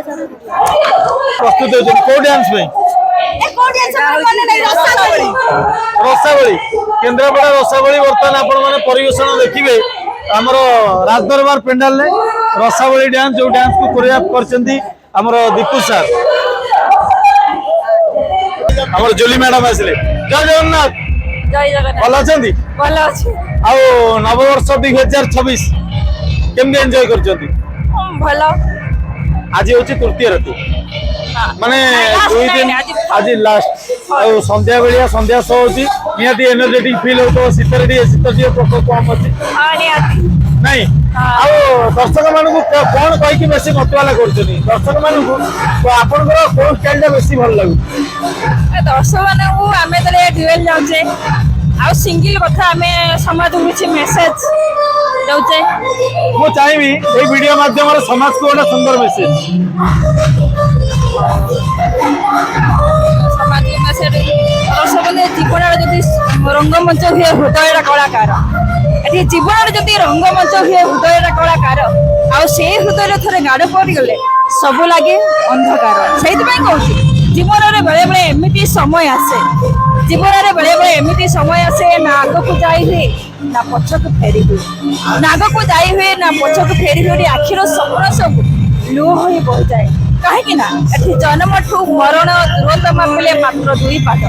प्रस्तुत होती को डांस में रसावली केन्द्रापड़ा रसावली बर्तमान आपण मैंने परिवेशन देखिए आमर राजदरबार पेंडाल ने रसावली डांस जो डांस को कोरियोग्राफ करछंती आमर दीपू सर आमर जोली मैडम आसले जय जगन्नाथ भल अच्छी भल अच्छी आउ नववर्ष 2026 केमती एंजॉय करछंती भल आज हूँ तृतीय राति माने दुई दिन आज लास्ट आउ संध्या बेलिया संध्या शो होची निहाती एनर्जेटिक फील होतो शीतरे शीत प्रकोप कम अच्छी नहीं आउ दर्शक मान कौन कहीकि बेसी मतवाला करछनी दर्शक मान आपनकर कोन स्टाइल बेसी भल लागु दर्शक मान आमे तले ड्यूएल जाउचे आ सिंगल कथा आमे समाज को କିଛି मेसेज जाउचे मु चाहेबी ए वीडियो माध्यम रे समाज को एक सुंदर मेसेज समाज के मेसेज दर्शक ने जीवन जदि रंगमंच हुए हृदय कलाकार एठी जीवन जदि रंगमंच हुए हृदय कलाकार आ से हृदय थरे गाड़ पड़ गले सब लगे अंधकार से कहूँ जीवन में बेले बेले एमती समय आसे जीवन में बेले बेले एमती समय आसे ना आग को जाई हुए ना पछ को फेरी हुए ना आग को जाई हुए ना पछ को फेरी हुए आखिर स्वप्न सब लुह हो बह जाए कहीं जन्म ठू मरण दूरतम पिले मात्र 2 पाद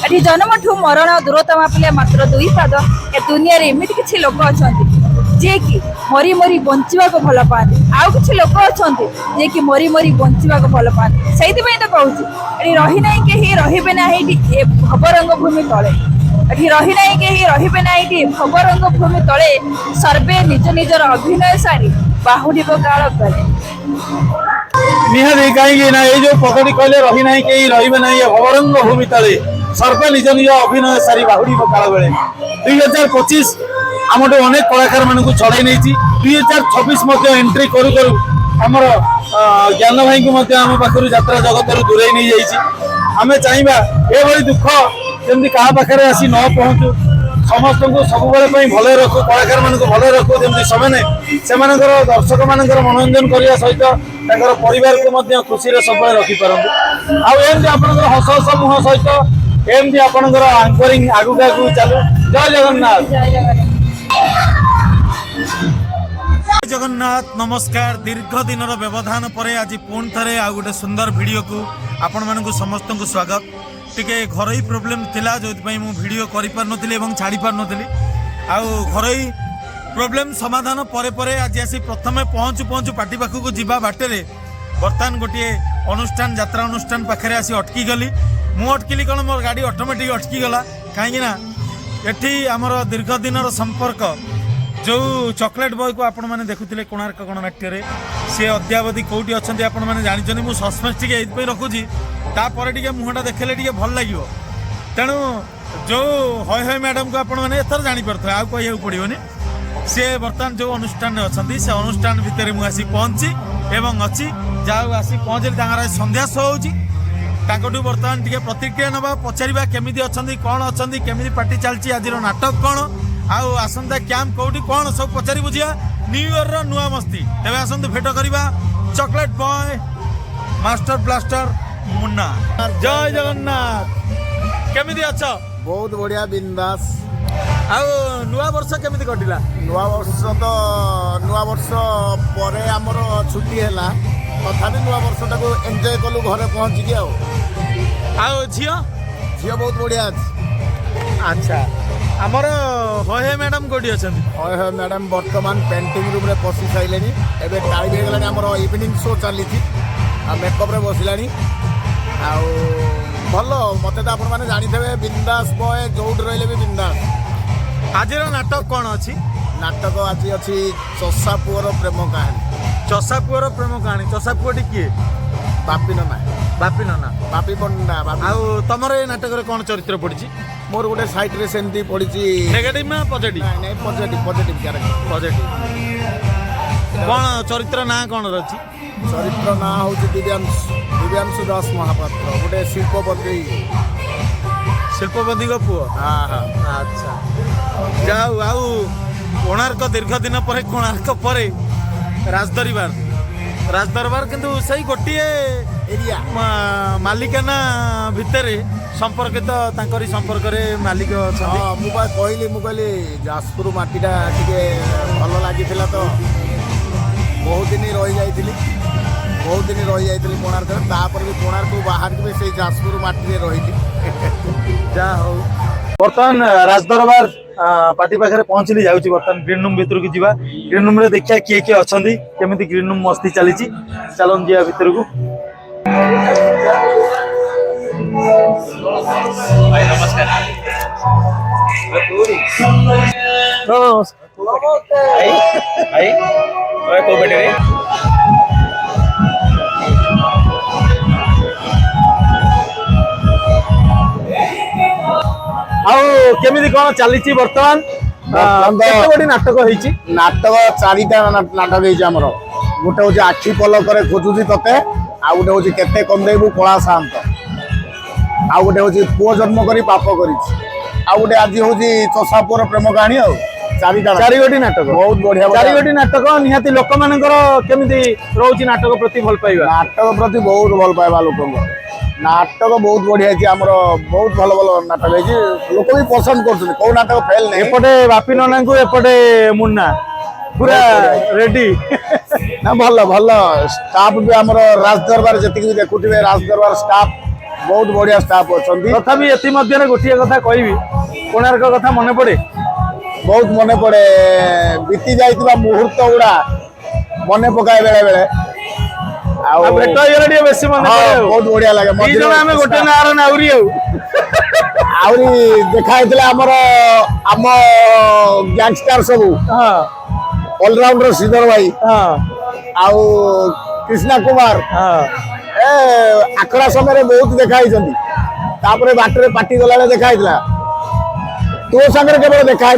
एठी जन्म ठू मरण दूरतम पिले मात्र 2 पाद ए दुनिया रे एमिति किछि लोक अछंती जे कि मरी मरी बंचिबा को भल पाते आउ किछि लोक अछंती जे कि मरी मरी बंचिबा को भल पाते सेति पई त कहूची एठी रही नाही केही रहिबे नाही ए भवरंग भूमि तळे एठी रही नाही केही रहिबे नाही एठी भवरंग भूमि तळे सर्वे निज निजर अभिनय सारी बाहुडी काल गले निहाती कहीं ना ये जो पदटी कहले रही ना कहीं रही ना भवरंग भूमि तले सर्वे निज निज अभिनय सारी बाहुड़ी काल बेले 2025 आमठू अनेक कलाकार मान छड़ाई नहीं 2026 एंट्री करू करू आमर ज्ञान भाई को आम पाखर यात्रा जगत दूरे नहीं जाइए आम चाहिए ये दुख जमी क्या पाखे आसी न पहुँचू समस्त को सब भल रखू कलाकार मान भल रखू जमी से दर्शक मान मनोरंजन करने सहित परिवार को खुशी सब रखिपार आमती आप हस हस मुह सहित एमती आपंकर आंकरिंग आगू आगू चलू जय जगन्नाथ जगन्नाथ नमस्कार दीर्घ दिन व्यवधान पर आज पुणी थे आ गोटे सुंदर वीडियो को आपण मानक समस्त को स्वागत टिके घरोई प्रोब्लेम थिला जो मु वीडियो करि पार नथिली एवं छाड़ी पार नथिली आ घरोई प्रोब्लेम समाधान परे परे आज आसी प्रथमे पहुँचु पहुँचु पार्टी पाखक जीवा बाटे बर्तमान गोटे अनुष्ठान यात्रा अनुष्ठान पाखे आसी अटकी गली मु अटकिली कौन मोर गाड़ी ऑटोमेटिक अटकी गला कहीं एठी आमर दीर्घ दिन संपर्क जो चॉकलेट बॉय को आपण मैंने देखुले कोणार्क गणनाट्य सी अद्यावधि कौटी अच्छा आपण मैंने जानी मुझे सस्पेंस टी रखुची तापर टे मुहटा देखले टे भल लगे तेणु जो हय हय मैडम को आपण मैंने एथर जापर आ कह पड़ोनी सी बर्तमान जो अनुष्ठान अच्छा से अनुष्ठान भितर मुझे आसी पहुँची एवं अच्छी जहाँ आसी पहुँचली संध्या शो होटू बर्तमान टे प्रतिक्रिया नवा पचारा केमी अच्छा कौन अच्छा केमी पार्टी चलती आज नाटक कौन आउ आसंता कैंप कौटी कौन सब पचारि बुझिया न्यू ईयर रो नुआ मस्ती तेरे आसंतु भेट करिबा chocolate boy master blaster Munna जय जगन्नाथ केमिति अच्छा बहुत बढ़िया बिंदास आउ नुआ वर्ष केमिति कटिला नुआ वर्ष परे हमर छुट्टी हैला तथापि नुआ वर्ष टाको एंजॉय कलु घरे पहुंची के आउ झियो बहुत बढ़िया अच्छा आमर हय हय मैडम कोठी अछंती हय हय मैडम वर्तमान पेंटिंग रूम रे पसी साइलेनी एबे टाइम हे गलानी हमर इवनिंग शो चली थी आ मेकअप रे बसिलानी आ भलो मते त आपण माने जानि थेबे बिंदास बॉय जोड रहले भी बिंदास आज नाटक कौन अच्छी नाटक आज अच्छी चषा पुअर प्रेम कहानी चषा पुअर प्रेम कहानी चषा पुअटी किए बापी नना बापी पंडा आउ तमर ए नाटक रे कौन चरित्र पड़ी मोर गोटे साइट रे सेमती पड़ी नेगेटिव ना पॉजिटिव नहीं पॉजिटिव कैरेक्टर पॉजिटिव कौन चरित्र ना कौन रही चरित्र ना हूँ दिव्यांशु दास महापात्र गोटे शिल्पपति पुओ हाँ हाँ अच्छा जाऊ आउ कोणार्क दीर्घ दिन पर कोणार्क पर राजदरबार राजदरबार किंतु सही गोटे एरिया मालिकाना भितर संपर्कित तांकरी संपर्क रे मालिक अछंती। हाँ मुझे कहली जाजपुर माटीटा टिके भल लगी तो बहुत दिन रही जाइली कोणार्क तापर भी कोणार्क बाहर भी से जाजपुर माटी रही जा हो बर्तमान राजदरबार पार्टी पाखे पहुँचली जाऊँगी बर्तमान ग्रीन रूम भितर को जीवा ग्रीन रूम रे देखिया किए किए अच्छा केमी ग्रीन रूम मस्ती चली चलन जा भितर को। केमी कौन चली बर्तमान गोटे नाटक नाटक चारिटा नाटक होमर गोटे हूँ आखि पलक खोजुची ते आ गोटे हूँ केते कंदेबू कला शांत आ गोटे हूँ पुओ जन्म कर पाप कर गोटे आज हूँ चषा पुअर प्रेम कहानी आ चारिगोटी नाटक बहुत बढ़िया चारिगोटी नाटक निहाती लोक मानकर केमिति रोची नाटक प्रति भल पाइबा नाटक प्रति बहुत भल पाइबा लोक नाटक बहुत बढ़िया है आमर बहुत भल भल नाटक है लोक भी पसंद कर कौ नाटक फेल नहीं एपटे बापी नना को एपटे मुन्ना पूरा रेडी ना भल भल स्टाफ भी आमर राजदरबार जी भी देखुवे राजदरबार स्टाफ बहुत बढ़िया स्टाफ अच्छा तथापि एथि मध्य गोटे कथा कहबी कोणार्क कथा मन पड़े बहुत मन पड़े बीती जाइतिबा मुहूर्त गुड़ा मन पकाए बेले बेले भेट हो बेसी मन पड़े बहुत बढ़िया लगे आम गोटे नार नाउरी आहरी देखा आमर आम गैंगस्टर सब ऑलराउंडर श्रीधर भाई आउ कृष्णा कुमार आखड़ा समय बहुत देखाई बाटर पार्टी गला देखा तो सागर केवल देखा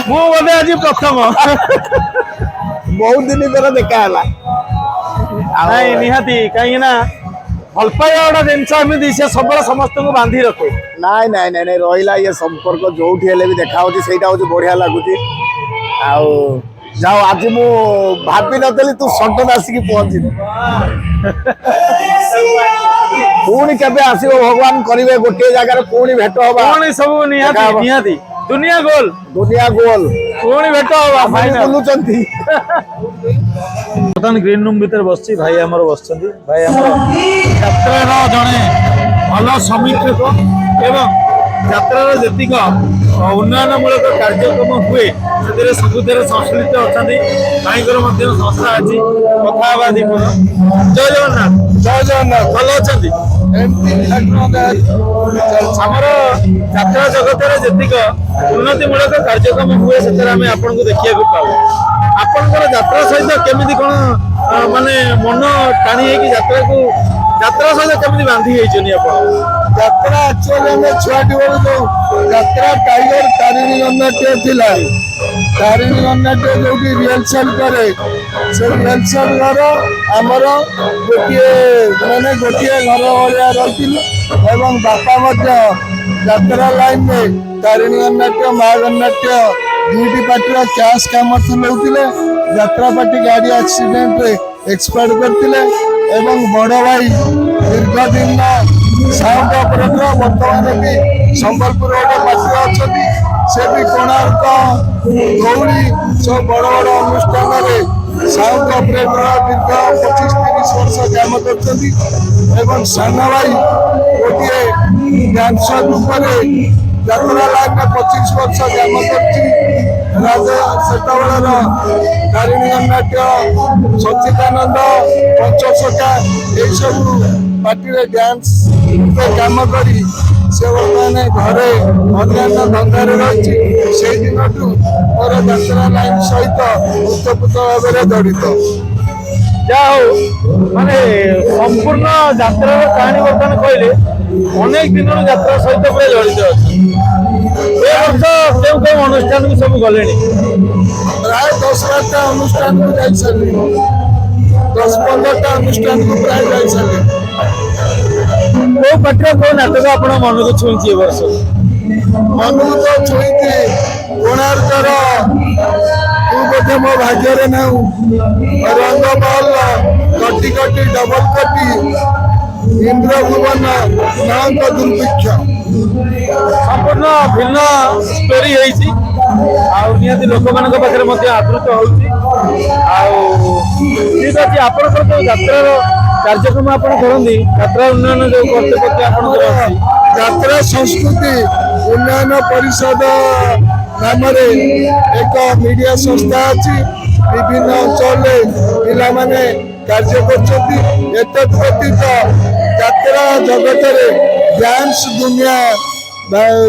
मुझे आज प्रथम बहुत दिन पर देखा निहाती कहीं भल पाइबा गोटा जिन से सब समस्त को बांधी रखे नाई नाई नाई नाई रहा ये संपर्क जो भी देखा हूँ बढ़िया लगुच जाओ आज मु भाभी नी तू सडन आसिक पहुंची पुणी केबे आसीबो भगवान करिवे गोटे जगह पुणी भेट होबा पुणी सब निहाती दुनिया गोल पुणी भेट होबा फाइनल बुलुचंती बर्तमान ग्रीन रूम भीतर बसची भाई हमर बसचंती भाई हमर यात्रार जणे भल समीक्षक एवं यात्रार जेतिक उन्नयनमूलक कार्यक्रम हुए से सबुतिर संश्लिष्ट अच्छा भाईकर संस्था अच्छी कथा दीपन जय जगन्नाथ भल अच्छा आमर यात्रा जगत जेतिक उन्नतिमूलक कार्यक्रम हुए से आपन को देखा पाऊ आपनकर यात्रा सहित केमिति कौन माने मन टाणी है कि यात्रा सहित केमिति बांधी होइछनी आपण यात्रा एक्चुअली हमें छुआटी बेलू जो यात्रा टाइगर तारिणी गणनाट्य थिला तारिणी गणनाट्य जो रिहर्सल करे से रिहर्सल घर आमर गोटे माने गोटे घर भाया रही एवं बापा मध्य यात्रा लाइन में तारिणी गणनाट्य महागणनाट्य दुईटी पार्टी कैश काम चलाउतिले यात्रा पार्टी गाड़ी एक्सीडेंट एक्सपायर करथिले एवं बड़ भाई दीर्घ दिन साउंड ऑपरेटर बर्तमान भी संबलपुर गोटे पार्टी अच्छा से भी कोणार्क गौरी सब बड़ बड़ अनुष्ठान साउंड ऑपरेटर दीर्घ 25-30 वर्ष काम कर सान भाई गोटे डांसर रूप यात्रा लाइन में 25 वर्ष काम कर तारिणी गणनाट्य सच्चिदानंद पंचसखा ये सब पार्टी डांस काम कर बर्तमान घरे अन्य धंदार रही से दिन मोर यात्रा लाइन सहित उत्तपुत भाव जड़ित जा माने संपूर्ण यात्रा कहानी बर्तमान कहले अनेक दिन यात्रा सहित पूरा जड़ित अच्छे कौ अनुष्ठान को सब गले प्राय 10-12टा अनुष्ठान को जाई सारी 10-15टा अनुष्ठान को प्राय जाई सारी को पत्र को नाटक आपण मन को छुईची ए वर्ष मन को तो छुईती कोणार्कर तू बोधे मो भाग्य रे ना रंग महल କୋଟି କୋଟି ଡବଲ କୋଟି ଇନ୍ଦ୍ରଭୁବନ ନାଙ୍କ ଦୁର୍ଭିକ୍ଷ। ସମ୍ପୂର୍ଣ୍ଣ ଭିନ୍ନ ଷ୍ଟୋରି ହେଇଛି ଆଉ ନିହାତି ଲୋକମାନଙ୍କ ପାଖରେ ମଧ୍ୟ ଆଦୃତ ହଉଛି। ଆଉ ଠିକ ଅଛି, ଆପଣଙ୍କର ଯୋଉ ଯାତ୍ରାର କାର୍ଯ୍ୟକ୍ରମ ଆପଣ କରନ୍ତି, ଯାତ୍ରା ଉନ୍ନୟନ ଯୋଉ କର୍ତ୍ତୃପକ୍ଷ ଆପଣଙ୍କର ଅଛି, ଯାତ୍ରା ସଂସ୍କୃତି ଉନ୍ନୟନ ପରିଷଦ ନାମରେ ଏକ ମିଡିଆ ସଂସ୍ଥା ଅଛି। ବିଭିନ୍ନ ଅଞ୍ଚଳରେ ପିଲାମାନେ କାର୍ଯ୍ୟ କରୁଛନ୍ତି। ଏତଦ୍ ବ୍ୟତୀତ ଯାତ୍ରା ଜଗତରେ ଡ୍ୟାନ୍ସ ଦୁନିଆ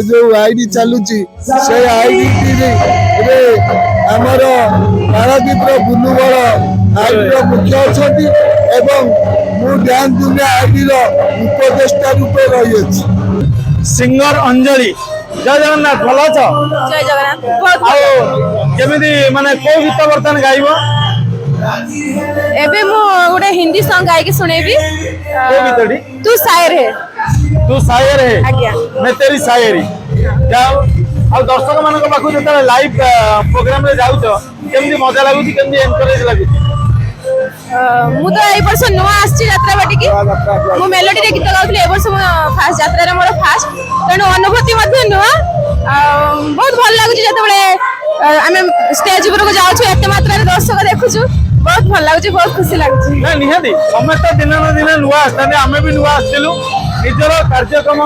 ଯୋଉ ଆଇଡି ଚାଲୁଛି, ସେ ଆଇଡିରେ ଆମର ପାରାଦୀପର ବୁଲୁବଳ ଆଇଡିର ମୁଖ୍ୟ ଅଛନ୍ତି ଏବଂ ମୁଁ ଡ୍ୟାନ୍ସ ଦୁନିଆ ଆଇଡିର ଉପଦେଷ୍ଟା ରୂପେ ରହିଅଛି। ସିଙ୍ଗର ଅଞ୍ଜଳି, ଜୟ ଜଗନ୍ନାଥ। ଭଲ ଅଛ? ଜୟ ଜଗନ୍ନାଥ। ବହୁତ ଆଉ କେମିତି ମାନେ କୋଉ ଗୀତ ବର୍ତ୍ତମାନ ଗାଇବ? ଏବେ ମୁଁ ଗୋଟେ ହିନ୍ଦୀ ସଙ୍ଗ ଗାଇକି ଶୁଣେଇବି। କୋଉ ଗୀତଟି? ତୁ ସାୟର ହେ। ତୁ ସାୟର ହେ, ଆଜ୍ଞା। मैं तेरी शायरी। ଯାଉ ଆଉ ଦର୍ଶକ ମାନଙ୍କ ପାଖକୁ ଯେତେବେଳେ ଲାଇଭ ପ୍ରୋଗ୍ରାମ ରେ ଯାଉଛ, କେମିତି ମଜା ଲାଗୁଛି, କେମିତି ଏନକରେଜ ଲାଗୁଛି? ମୁଁ ତ ଏଇ ବର୍ଷ ନୂଆ ଆସିଛି ଯାତ୍ରା ବାଟିକି। ମୁଁ ମେଲୋଡିରେ ଗୀତ ଗାଉଥିଲି, ଏ ବର୍ଷ ମୁଁ ଫାଷ୍ଟ ଯାତ୍ରାରେ ମୋର ଫାଷ୍ଟ, ତେଣୁ ଅନୁଭୂତି ମଧ୍ୟ ନୂଆ। ବହୁତ ଭଲ ଲାଗୁଛି ଯେତେବେଳେ ଆମେ ଷ୍ଟେଜ ଉପରକୁ ଯାଉଛୁ, ଏତେ ମାତ୍ରାରେ ଦର୍ଶକ ଦେଖୁଛୁ, ବହୁତ ଭଲ ଲାଗୁଛି, ବହୁତ ଖୁସି ଲାଗୁଛି। ନା ନିହାତି ସମସ୍ତେ ଦିନେ ନା ଦିନେ ନୂଆ ଆସିଥାନ୍ତି, ଆମେ ବି ନୂଆ ଆସିଥିଲୁ। ନିଜର କାର୍ଯ୍ୟକ୍ରମ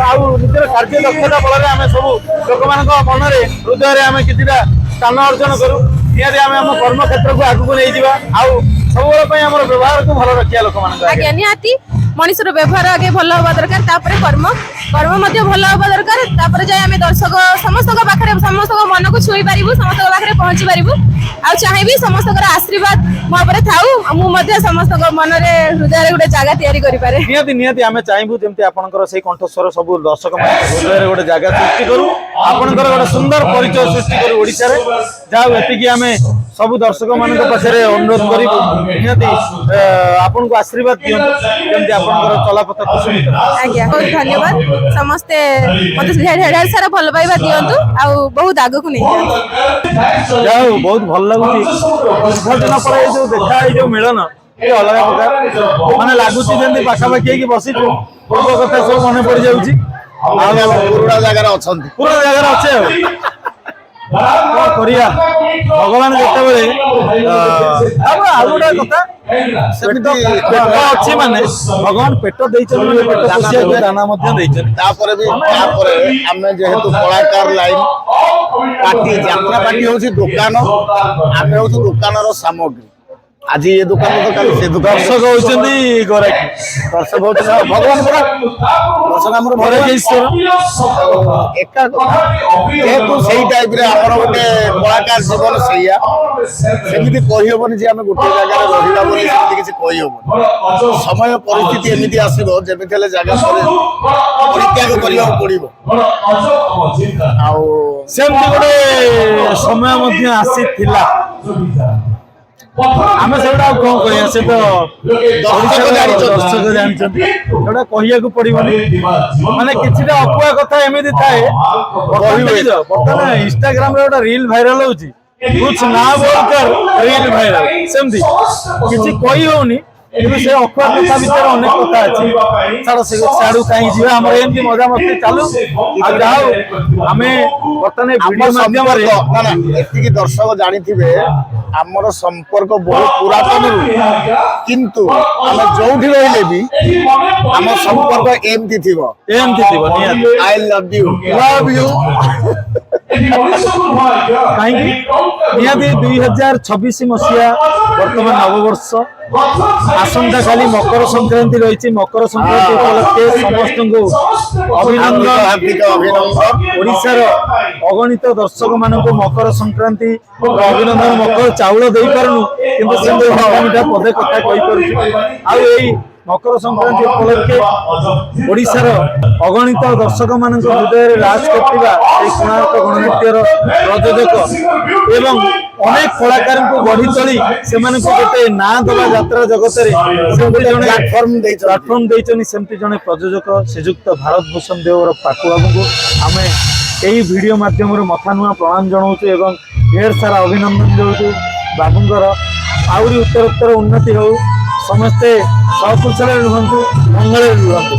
ଆଉ ନିଜର କାର୍ଯ୍ୟ ଦକ୍ଷତା ବଳରେ ଆମେ ସବୁ ଲୋକମାନଙ୍କ ମନରେ ହୃଦୟରେ ଆମେ କିଛିଟା ସ୍ଥାନ ଅର୍ଜନ କରୁ। ନିହାତି ଆମେ ଆମ କର୍ମକ୍ଷେତ୍ରକୁ ଆଗକୁ ନେଇଯିବା ଆଉ ସବୁବେଳେ ପାଇଁ ଆମର ବ୍ୟବହାରକୁ ଭଲ ରଖିବା ଲୋକମାନଙ୍କ ଆଗରେ। ଆଜ୍ଞା, ନିହାତି ମଣିଷର ବ୍ୟବହାର ଆଗେ ଭଲ ହବା ଦରକାର, ତାପରେ କର୍ମ ମଧ୍ୟ ଭଲ ହବା ଦରକାର, ତାପରେ ଯାଇ ଆମେ ଦର୍ଶକ ସମସ୍ତଙ୍କ ପାଖରେ, ସମସ୍ତଙ୍କ ମନକୁ ଛୁଇଁ ପାରିବୁ, ସମସ୍ତଙ୍କ ପାଖରେ ପହଞ୍ଚି ପାରିବୁ। ଆଉ ଚାହିଁବି ସମସ୍ତଙ୍କର ଆଶୀର୍ବାଦ ମୋ ଉପରେ ଥାଉ, ମୁଁ ମଧ୍ୟ ସମସ୍ତଙ୍କ ମନରେ ହୃଦୟରେ ଗୋଟେ ଜାଗା ତିଆରି କରିପାରେ। ନିହାତି ନିହାତି ଆମେ ଚାହିଁବୁ ଯେମିତି ଆପଣଙ୍କର ସେଇ କଣ୍ଠସ୍ୱର ସବୁ ଦର୍ଶକ ମାନଙ୍କ ହୃଦୟରେ ଗୋଟେ ଜାଗା ସୃଷ୍ଟି କରୁ, ଆପଣଙ୍କର ଗୋଟେ ସୁନ୍ଦର ପରିଚୟ ସୃଷ୍ଟି କରୁ ଓଡ଼ିଶାରେ। ଯାହା ଏତିକି ଆମେ ସବୁ ଦର୍ଶକ ମାନଙ୍କ ପାଖରେ ଅନୁରୋଧ କରିବୁ, ନିହାତି ଆପଣଙ୍କୁ ଆଶୀର୍ବାଦ ଦିଅନ୍ତୁ ଯେମିତି ଆପଣଙ୍କର ଚଲାପଥ କୁଶଳିତ। ଆଜ୍ଞା, ବହୁତ ଧନ୍ୟବାଦ। ସମସ୍ତେ ମତେ ଢେର ସାରା ଭଲ ପାଇବା ଦିଅନ୍ତୁ ଆଉ ବହୁତ ଆଗକୁ ନେଇଯାଆନ୍ତୁ। ଯାହା ହଉ ବହୁତ ଭଲ ଲାଗୁଛି। ଦୀର୍ଘଦିନ ପରେ ଏଇ ଯୋଉ ଦେଖା, ଏଇ ଯୋଉ ମିଳନ, ଏ ଅଲଗା ପ୍ରକାର ମାନେ ଲାଗୁଛି ଯେମିତି ପାଖାପାଖି ହେଇକି ବସିଛୁ, ପୂର୍ବ କଥା ସବୁ ମନେ ପଡିଯାଉଛି। ଆଉ ପୁରୁଣା ଜାଗାରେ ଅଛନ୍ତି। ପୁରୁଣା ଜାଗାରେ ଅଛେ ଆଉ କଣ କରିବା। ଭଗବାନ ଯେତେବେଳେ ଆଉ ଗୋଟେ କଥା, ପେଟ ଅଛି ମାନେ ଭଗବାନ ପେଟ ଦେଇଛନ୍ତି, ପେଟ ପୋଷିବାକୁ ଦାନା ମଧ୍ୟ ଦେଇଛନ୍ତି। ତାପରେ ଆମେ ଯେହେତୁ କଳାକାର ଲାଇନ ପାର୍ଟି, ଯାତ୍ରା ପାର୍ଟି ହଉଛି ଦୋକାନ, ଆମେ ହଉଛୁ ଦୋକାନର ସାମଗ୍ରୀ। ଆଜି ଏ ଦୋକାନ ତ କାଲି ସେ ଦୋକାନ। ଦର୍ଶକ ହଉଛନ୍ତି ଗରାଖୀ, ଦର୍ଶକ ହଉଛନ୍ତି ଭଗବାନ ପରା। ଦର୍ଶକ ଆମର ଈଶ୍ୱର। ଏକା କଥା, ଯେହେତୁ ସେଇ ଟାଇପରେ ଆମର ଗୋଟେ କଳାକାର ଜୀବନ ସେଇଆ, ସେମିତି କହିହବନି ଯେ ଆମେ ଗୋଟେ ଜାଗାରେ ରହିବା ବୋଲି, ସେମିତି କିଛି କହିହବନି। ସମୟ ପରିସ୍ଥିତି ଏମିତି ଆସିବ, ଯେମିତି ହେଲେ ଜାଗା ପରିତ୍ୟାଗ କରିବାକୁ ପଡିବ। ଆଉ ସେମିତି ଗୋଟେ ସମୟ ମଧ୍ୟ ଆସିଥିଲା, ଆମେ ସେଗୁଡା ଆଉ କଣ କହିବା, ସେ ତ ଦର୍ଶକ ଜାଣିଛନ୍ତି, ସେଗୁଡା କହିବାକୁ ପଡିବନି। ମାନେ କିଛିଟା ଅକୁହା କଥା ଏମିତି ଥାଏ, ବର୍ତ୍ତମାନ ଇନଷ୍ଟାଗ୍ରାମ ରେ ଗୋଟେ ରିଲ ଭାଇରାଲ ହଉଛି, କୁଛ ନା ବୋଲକର ରିଲ ଭାଇରାଲ, ସେମିତି କିଛି କହି ହଉନି, କିନ୍ତୁ ସେ ଅକୁହା କଥା ଭିତରେ ଅନେକ କଥା ଅଛି। ଛାଡ, ସେ ଛାଡୁ କାହିଁକି ଯିବା, ଆମର ଏମିତି ମଜାମସ୍ତି ଚାଲୁ। ଆଉ ଯାହା ହଉ ଆମେ ବର୍ତ୍ତମାନ ଭିଡିଓ ମାଧ୍ୟମରେ ଏତିକି ଦର୍ଶକ ଜାଣିଥିବେ ଆମର ସମ୍ପର୍କ ବହୁତ ପୁରାତନରୁ, କିନ୍ତୁ ଆମେ ଯୋଉଠି ରହିଲେ ବି ଆମ ସମ୍ପର୍କ ଏମିତି ଥିବ। ନିହାତି ଆଇ ଲଭ୍ ୟୁ। କାହିଁକି ନିହାତି 2026 ମସିହା ବର୍ତ୍ତମାନ ନବବର୍ଷ, ଆସନ୍ତା କାଲି ମକର ସଂକ୍ରାନ୍ତି ରହିଛି। ମକର ସଂକ୍ରାନ୍ତି ଉପଲକ୍ଷେ ସମସ୍ତଙ୍କୁ ଅଭିନନ୍ଦନ। ଓଡ଼ିଶାର ଅଗଣିତ ଦର୍ଶକ ମାନଙ୍କୁ ମକର ସଂକ୍ରାନ୍ତି ଅଭିନନ୍ଦନ। ମକର ଚାଉଳ ଦେଇପାରୁନୁ, କିନ୍ତୁ ସେମିତି ମିଠା ପଦେ କଥା କହିପାରୁଛୁ। ଆଉ ଏଇ ମକର ସଂକ୍ରାନ୍ତି ଉପଲକ୍ଷେ ଓଡ଼ିଶାର ଅଗଣିତ ଦର୍ଶକ ମାନଙ୍କ ହୃଦୟରେ ରାଜ କରୁଥିବା ଏହି କୋଣାର୍କ ଗଣନୃତ୍ୟର ପ୍ରଯୋଜକ ଏବଂ ଅନେକ କଳାକାରଙ୍କୁ ଗଢି ତୋଳି ସେମାନଙ୍କୁ ଗୋଟେ ନାଁ ଦେବା ଯାତ୍ରା ଜଗତରେ ସେମିତି ଜଣେ ପ୍ଲାଟଫର୍ମ ଦେଇଛନ୍ତି। ସେମିତି ଜଣେ ପ୍ରଯୋଜକ ଶ୍ରୀଯୁକ୍ତ ଭାରତ ଭୂଷଣ ଦେଓର ପାକୁ ବାବୁଙ୍କୁ ଆମେ ଏହି ଭିଡିଓ ମାଧ୍ୟମରେ ମଥା ନୂଆ ପ୍ରଣାମ ଜଣାଉଛୁ ଏବଂ ଢେର ସାରା ଅଭିନନ୍ଦନ ଦେଉଛୁ। ବାବୁଙ୍କର ଆହୁରି ଉତ୍ତରୋତ୍ତର ଉନ୍ନତି ହଉ, ସମସ୍ତେ ସକୁଶଳରେ ରୁହନ୍ତୁ, ମଙ୍ଗଳରେ ରୁହନ୍ତୁ।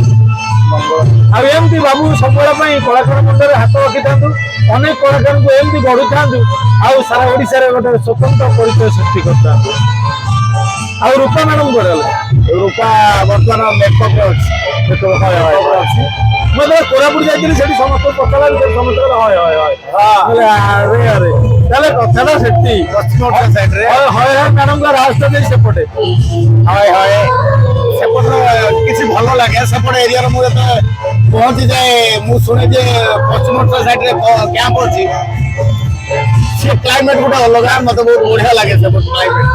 ଆଉ ଏମିତି ବାବୁ ସବୁବେଳେ ପାଇଁ କଳାକାର ମଣ୍ଡଳରେ ହାତ ରଖିଥାନ୍ତୁ, ଅନେକ କଳାକାରଙ୍କୁ ଏମିତି ଗଢୁଥାନ୍ତୁ, ଆଉ ସାରା ଓଡ଼ିଶାରେ ଗୋଟେ ସ୍ୱତନ୍ତ୍ର ପରିଚୟ ସୃଷ୍ଟି କରିଥାନ୍ତୁ। ଆଉ ରୂପା ମ୍ୟାଡମ କୁଆଡେ ଗଲେ? ରୂପା ବର୍ତ୍ତମାନ ମେକଅପ୍ରେ ଅଛି। ମେକଅପ୍ରେ ଅଛି। ମୁଁ ଯେତେବେଳେ କୋରାପୁଟ ଯାଇଥିଲି ସେଠି ସମସ୍ତେ ପଚାରିଲା ସେଠି ସମସ୍ତେ କହିଲେ ହଏ ହଏ ହଏ। ଆରେ ଆରେ ତାହେଲେ କଥାଟା ସେଠି ପଶ୍ଚିମ ଓଡ଼ିଶା ସାଇଡ୍ରେ ହଏ ହଏ ହଏ ମ୍ୟାଡମଙ୍କ ରାସ୍ତା ଦେଇ ସେପଟେ। ହଏ ହଏ ସେପଟର କିଛି ଭଲ ଲାଗେ। ସେପଟ ଏରିଆରେ ମୁଁ ଯେତେବେଳେ ପହଞ୍ଚିଯାଏ, ମୁଁ ଶୁଣେ ଯେ ପଶ୍ଚିମ ଓଡ଼ିଶା ସାଇଡ୍ରେ କ୍ୟାମ୍ପ ଅଛି। ସେ କ୍ଲାଇମେଟ୍ ଗୋଟେ ଅଲଗା, ମତେ ବହୁତ ବଢିଆ ଲାଗେ। ସେପଟ କ୍ଲାଇମେଟ୍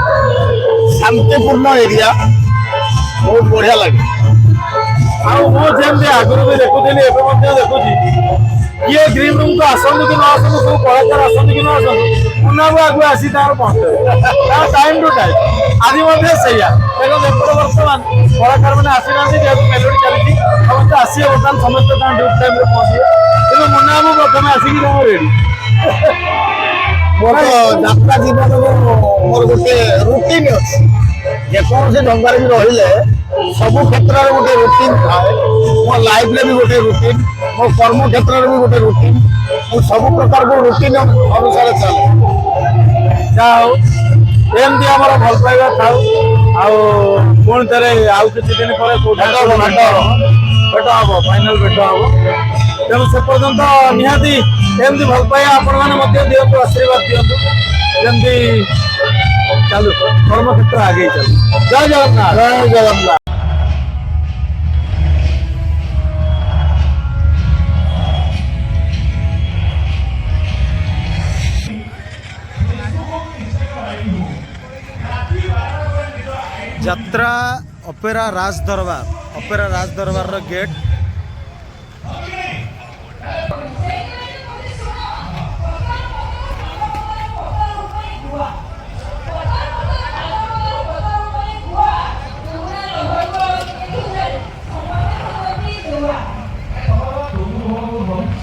ଶାନ୍ତିପୂର୍ଣ୍ଣ ଏରିଆ, ବହୁତ ବଢିଆ ଲାଗେ। ଆଉ ମୁଁ ଯେମିତି ଆଗରୁ ବି ଦେଖୁଥିଲି ଏବେ ମଧ୍ୟ ଦେଖୁଛି, କିଏ ଗ୍ରୀନ୍ ରୁମ୍କୁ ଆସନ୍ତୁ କି ନ ଆସନ୍ତୁ, କୋଉ କଳାକାର ଆସନ୍ତୁ କି ନ ଆସନ୍ତୁ, ମୁନାକୁ ଆଗକୁ ଆସି ତାର ପହଞ୍ଚେଇବେ। ତାର ଟାଇମ୍ ଟୁ ଟାଇମ୍ ଆଜି ମଧ୍ୟ ସେଇଆ। ଦେଖନ୍ତୁ ଏପଟେ ବର୍ତ୍ତମାନ କଳାକାର ମାନେ ଆସିନାହାନ୍ତି, ଯେହେତୁ ମେଲୋଡି ଚାଲିଛି, ସମସ୍ତେ ଆସିବେ ବର୍ତ୍ତମାନ, ସମସ୍ତେ ତାଙ୍କ ଡ୍ୟୁଟି ଟାଇମ୍ରେ ପହଞ୍ଚିବେ। କିନ୍ତୁ ମୁନାକୁ ପ୍ରଥମେ ଆସିକି ତାଙ୍କ ରେଡି। ମୋର ଯାତ୍ରା ଜୀବନର ମୋର ଗୋଟେ ରୁଟିନ୍ ଅଛି। ଯେକୌଣସି ଢଙ୍ଗାରେ ବି ରହିଲେ ସବୁ କ୍ଷେତ୍ରରେ ଗୋଟେ ରୁଟିନ୍ ଥାଏ। ମୋ ଲାଇଫ୍ରେ ବି ଗୋଟେ ରୁଟିନ୍, ମୋ କର୍ମ କ୍ଷେତ୍ରରେ ବି ଗୋଟେ ରୁଟିନ୍। ମୁଁ ସବୁ ପ୍ରକାରକୁ ରୁଟିନ୍ ଅନୁସାରେ ଚାଲେ। ଯାହା ହଉ ଏମିତି ଆମର ଭଲ ପାଇବା ଥାଉ। ଆଉ ପୁଣି ଥରେ ଆଉ କିଛି ଦିନ ପରେ ଭେଟ ହବ, ଫାଇନାଲ ଭେଟ ହବ। ତେଣୁ ସେ ପର୍ଯ୍ୟନ୍ତ ନିହାତି ଏମିତି ଭଲ ପାଇବା ଆପଣମାନେ ମଧ୍ୟ ଦିଅନ୍ତୁ, ଆଶୀର୍ବାଦ ଦିଅନ୍ତୁ, ଯେମିତି ଚାଲୁ କର୍ମକ୍ଷେତ୍ର ଆଗେଇ ଚାଲୁ। ଜୟ ଜଗନ୍ନାଥ। ଜୟ ଜଗନ୍ନାଥ। ଯାତ୍ରା ଅପେରା ରାଜ ଦରବାର, ଅପେରା ରାଜ ଦରବାରର ଗେଟ୍